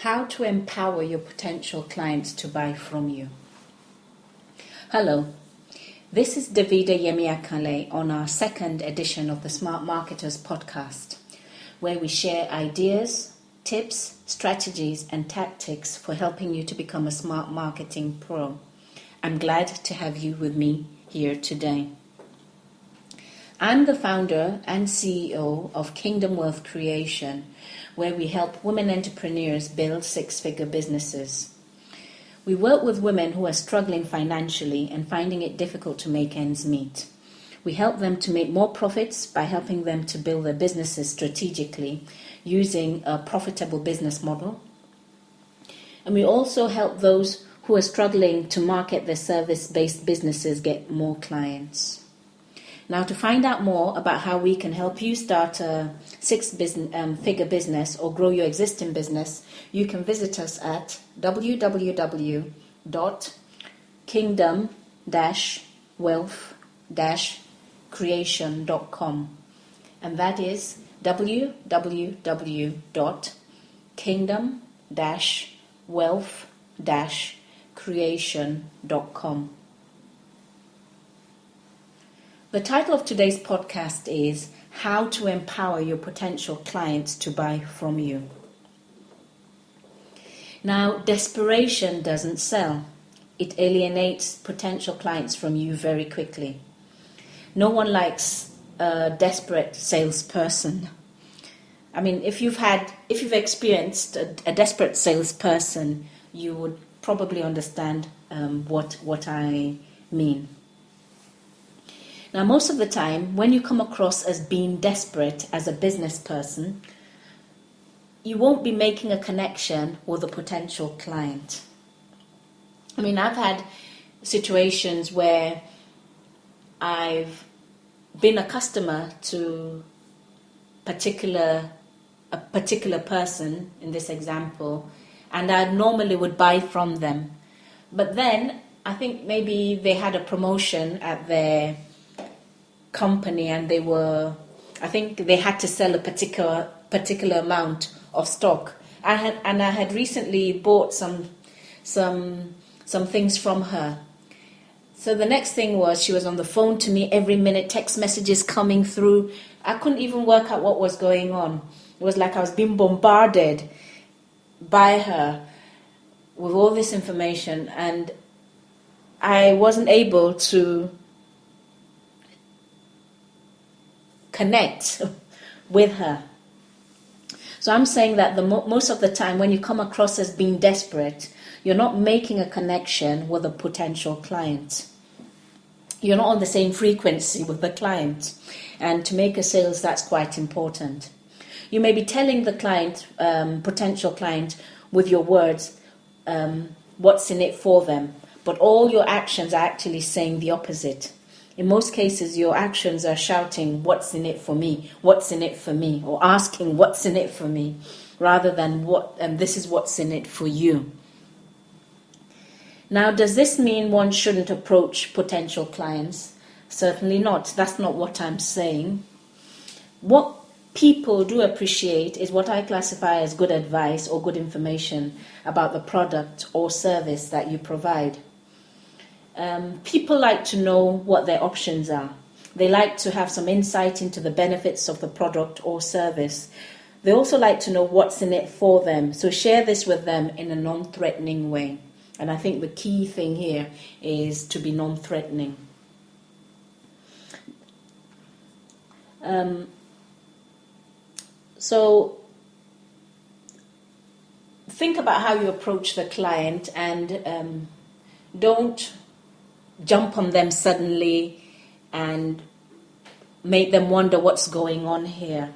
How to empower your potential clients to buy from you. Hello, this is Davida Yemiakale on our second edition of the Smart Marketers podcast, where we share ideas, tips, strategies, and tactics for helping you to become a smart marketing pro. I'm glad to have you with me here today. I'm the founder and CEO of Kingdom Wealth Creation, where we help women entrepreneurs build six-figure businesses. We work with women who are struggling financially and finding it difficult to make ends meet. We help them to make more profits by helping them to build their businesses strategically using a profitable business model. And we also help those who are struggling to market their service-based businesses get more clients. Now, to find out more about how we can help you start a six-figure business or grow your existing business, you can visit us at www.kingdom-wealth-creation.com, and that is www.kingdom-wealth-creation.com. The title of today's podcast is How to Empower Your Potential Clients to Buy From You. Now, desperation doesn't sell. It alienates potential clients from you very quickly. No one likes a desperate salesperson. I mean, if you've experienced a desperate salesperson, you would probably understand what I mean. Now, most of the time, when you come across as being desperate as a business person, you won't be making a connection with a potential client. I mean, I've had situations where I've been a customer to a particular person, in this example, and I normally would buy from them. But then, I think maybe they had a promotion at their company and they had to sell a particular amount of stock. I had recently bought some things from her. So the next thing was she was on the phone to me every minute, text messages coming through. I couldn't even work out what was going on. It was like I was being bombarded by her with all this information, and I wasn't able to connect with her. So I'm saying that most of the time when you come across as being desperate, you're not making a connection with a potential client. You're not on the same frequency with the client. And to make a sales, that's quite important. You may be telling the client, potential client, with your words, what's in it for them. But all your actions are actually saying the opposite. In most cases, your actions are shouting, what's in it for me? What's in it for me? Or asking, what's in it for me? Rather than this is what's in it for you. Now, does this mean one shouldn't approach potential clients? Certainly not. That's not what I'm saying. What people do appreciate is what I classify as good advice or good information about the product or service that you provide. People like to know what their options are. They like to have some insight into the benefits of the product or service. They also like to know what's in it for them. So share this with them in a non-threatening way. And I think the key thing here is to be non-threatening. So think about how you approach the client and don't jump on them suddenly and make them wonder what's going on here.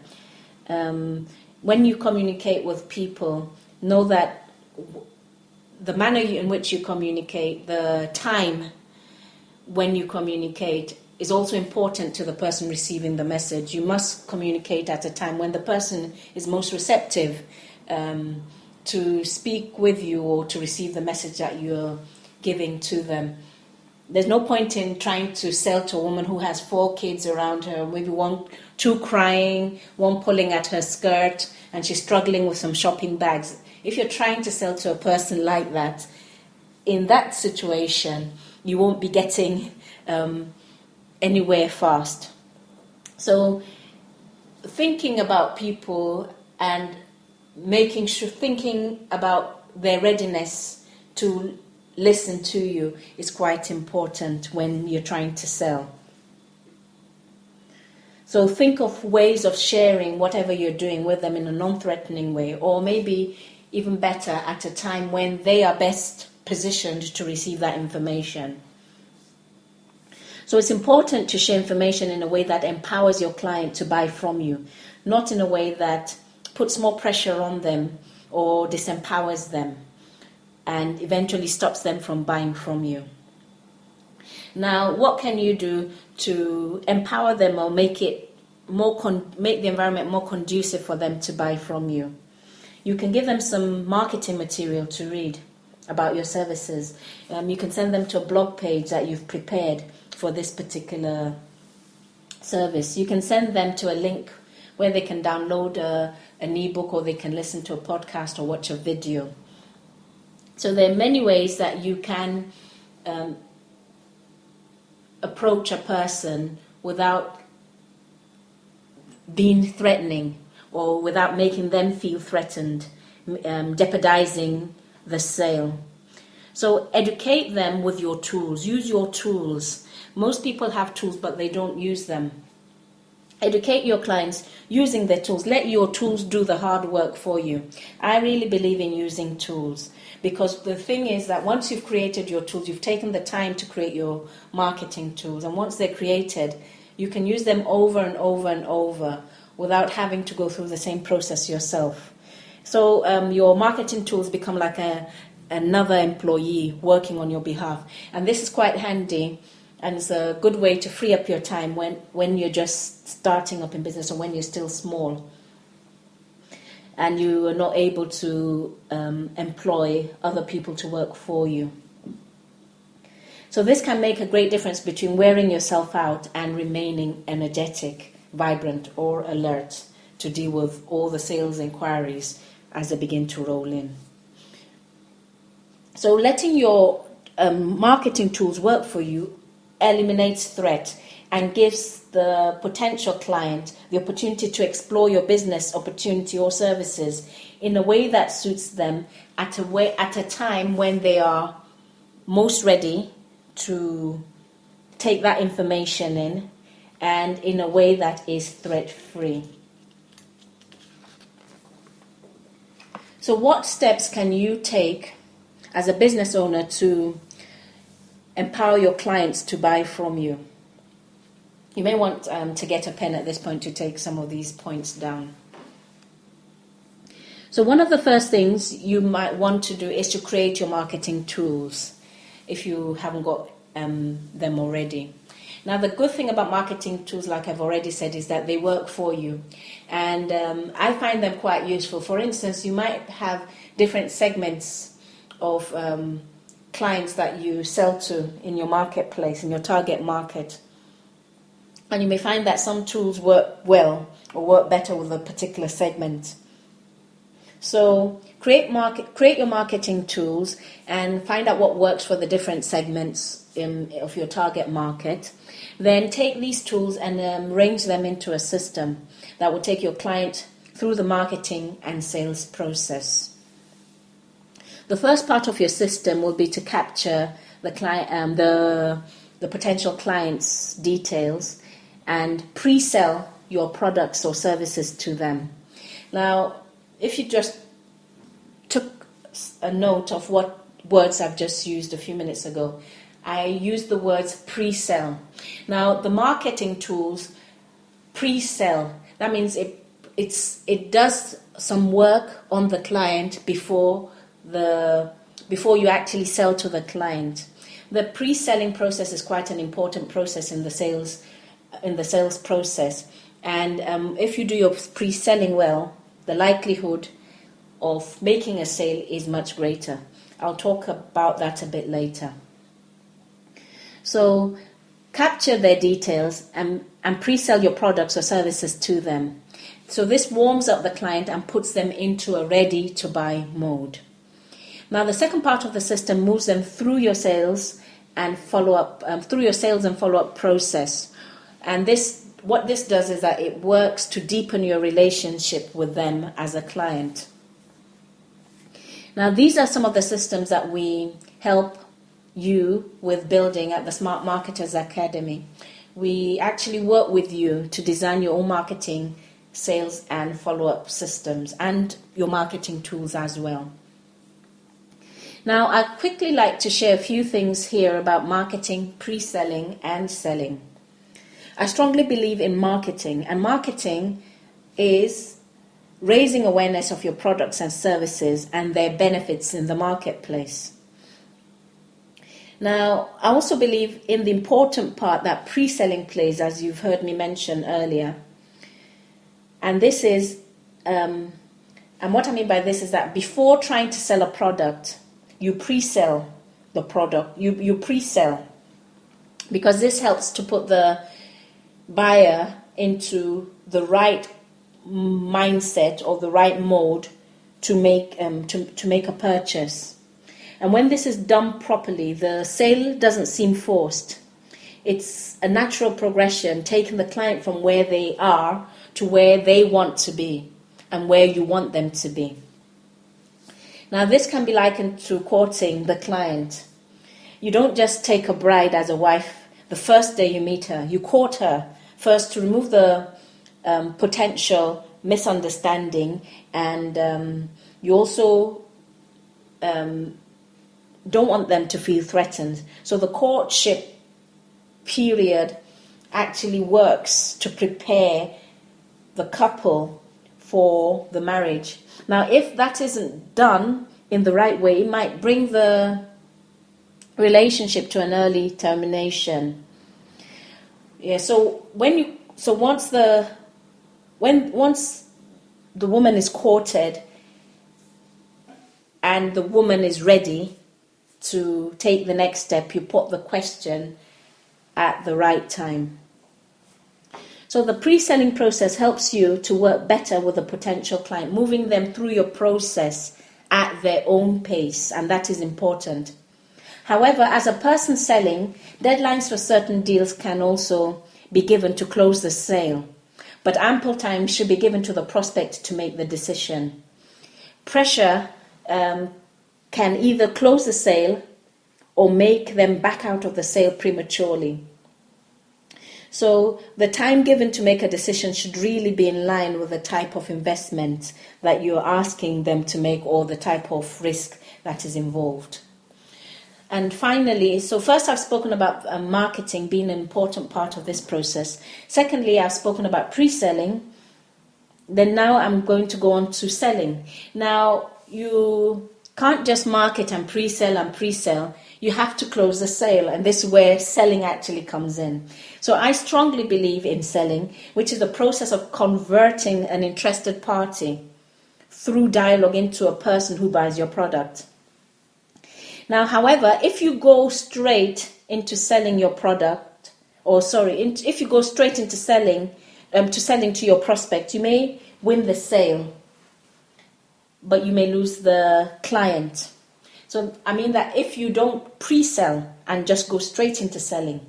When you communicate with people, know that the manner in which you communicate, the time when you communicate is also important to the person receiving the message. You must communicate at a time when the person is most receptive to speak with you or to receive the message that you're giving to them. There's no point in trying to sell to a woman who has 4 kids around her, maybe 2 crying, 1 pulling at her skirt, and she's struggling with some shopping bags. if you're trying to sell to a person like that, in that situation, you won't be getting anywhere fast. So thinking about people and thinking about their readiness to listen to you is quite important when you're trying to sell. So think of ways of sharing whatever you're doing with them in a non-threatening way, or maybe even better, at a time when they are best positioned to receive that information. So it's important to share information in a way that empowers your client to buy from you, not in a way that puts more pressure on them or disempowers them and eventually stops them from buying from you. Now, what can you do to empower them or make it make the environment more conducive for them to buy from you? You can give them some marketing material to read about your services. You can send them to a blog page that you've prepared for this particular service. You can send them to a link where they can download an ebook, or they can listen to a podcast or watch a video. So there are many ways that you can approach a person without being threatening or without making them feel threatened, jeopardizing the sale. So educate them with your tools. Use your tools. Most people have tools, but they don't use them. Educate your clients using their tools. Let your tools do the hard work for you. I really believe in using tools, because the thing is that once you've created your tools, you've taken the time to create your marketing tools. And once they're created, you can use them over and over and over without having to go through the same process yourself. So your marketing tools become like another employee working on your behalf. And this is quite handy, and it's a good way to free up your time when you're just starting up in business, or when you're still small and you are not able to employ other people to work for you. So this can make a great difference between wearing yourself out and remaining energetic, vibrant, or alert to deal with all the sales inquiries as they begin to roll in. So letting your marketing tools work for you eliminates threat and gives the potential client the opportunity to explore your business opportunity or services in a way that suits them at a time when they are most ready to take that information in, and in a way that is threat-free. So what steps can you take as a business owner to empower your clients to buy from you? You may want to get a pen at this point to take some of these points down. So one of the first things you might want to do is to create your marketing tools if you haven't got them already. Now, the good thing about marketing tools, like I've already said, is that they work for you. And I find them quite useful. For instance, you might have different segments of clients that you sell to in your marketplace, in your target market. And you may find that some tools work well or work better with a particular segment. So create your marketing tools and find out what works for the different segments of your target market. Then take these tools and arrange them into a system that will take your client through the marketing and sales process. The first part of your system will be to capture the client, the potential client's details, and pre-sell your products or services to them. Now, if you just took a note of what words I've just used a few minutes ago, I used the words pre-sell. Now, the marketing tools pre-sell. That means it does some work on the client before you actually sell to the client. The pre-selling process is quite an important process in the sales process. And if you do your pre-selling well, the likelihood of making a sale is much greater. I'll talk about that a bit later. So capture their details and pre-sell your products or services to them. So this warms up the client and puts them into a ready-to-buy mode. Now, the second part of the system moves them through your sales and follow-up process. And what this does is that it works to deepen your relationship with them as a client. Now, these are some of the systems that we help you with building at the Smart Marketers Academy. We actually work with you to design your own marketing, sales and follow-up systems and your marketing tools as well. Now, I'd quickly like to share a few things here about marketing, pre-selling and selling. I strongly believe in marketing, and marketing is raising awareness of your products and services and their benefits in the marketplace. Now, I also believe in the important part that pre-selling plays, as you've heard me mention earlier. And this is, and what I mean by this is that before trying to sell a product, you pre-sell the product. You pre-sell, because this helps to put the buyer into the right mindset or the right mode to make a purchase. And when this is done properly, the sale doesn't seem forced. It's a natural progression, taking the client from where they are to where they want to be and where you want them to be. Now, this can be likened to courting the client. You don't just take a bride as a wife the first day you meet her. You court her first to remove the potential misunderstanding, and you also don't want them to feel threatened. So the courtship period actually works to prepare the couple for the marriage. Now, if that isn't done in the right way, it might bring the relationship to an early termination. So once the woman is courted and the woman is ready to take the next step, you put the question at the right time. So the pre-selling process helps you to work better with a potential client, moving them through your process at their own pace, and that is important. However, as a person selling, deadlines for certain deals can also be given to close the sale, but ample time should be given to the prospect to make the decision. Pressure can either close the sale or make them back out of the sale prematurely. So the time given to make a decision should really be in line with the type of investment that you're asking them to make or the type of risk that is involved. And finally, so first I've spoken about marketing being an important part of this process. Secondly, I've spoken about pre-selling. Then now I'm going to go on to selling. Now, you can't just market and pre-sell. You have to close the sale, and this is where selling actually comes in. So I strongly believe in selling, which is the process of converting an interested party through dialogue into a person who buys your product. Now, however, if you go straight into selling your product, if you go straight into selling to your prospect, you may win the sale, but you may lose the client. So I mean that if you don't pre-sell and just go straight into selling,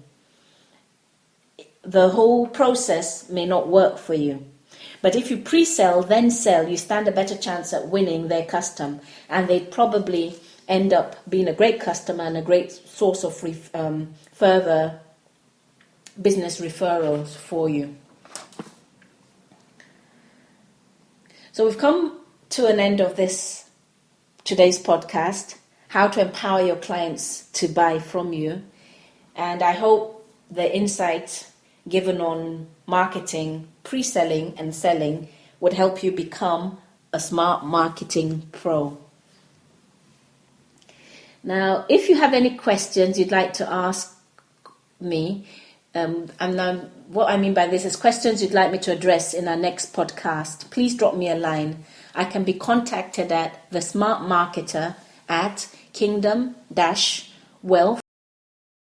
the whole process may not work for you. But if you pre-sell, then sell, you stand a better chance at winning their custom, and they'd probably end up being a great customer and a great source of further business referrals for you. So we've come to an end of today's podcast, how to empower your clients to buy from you. And I hope the insights given on marketing, pre-selling and selling would help you become a smart marketing pro. Now, if you have any questions you'd like to ask me, what I mean by this is questions you'd like me to address in our next podcast, please drop me a line. I can be contacted at thesmartmarketer@kingdom-wealth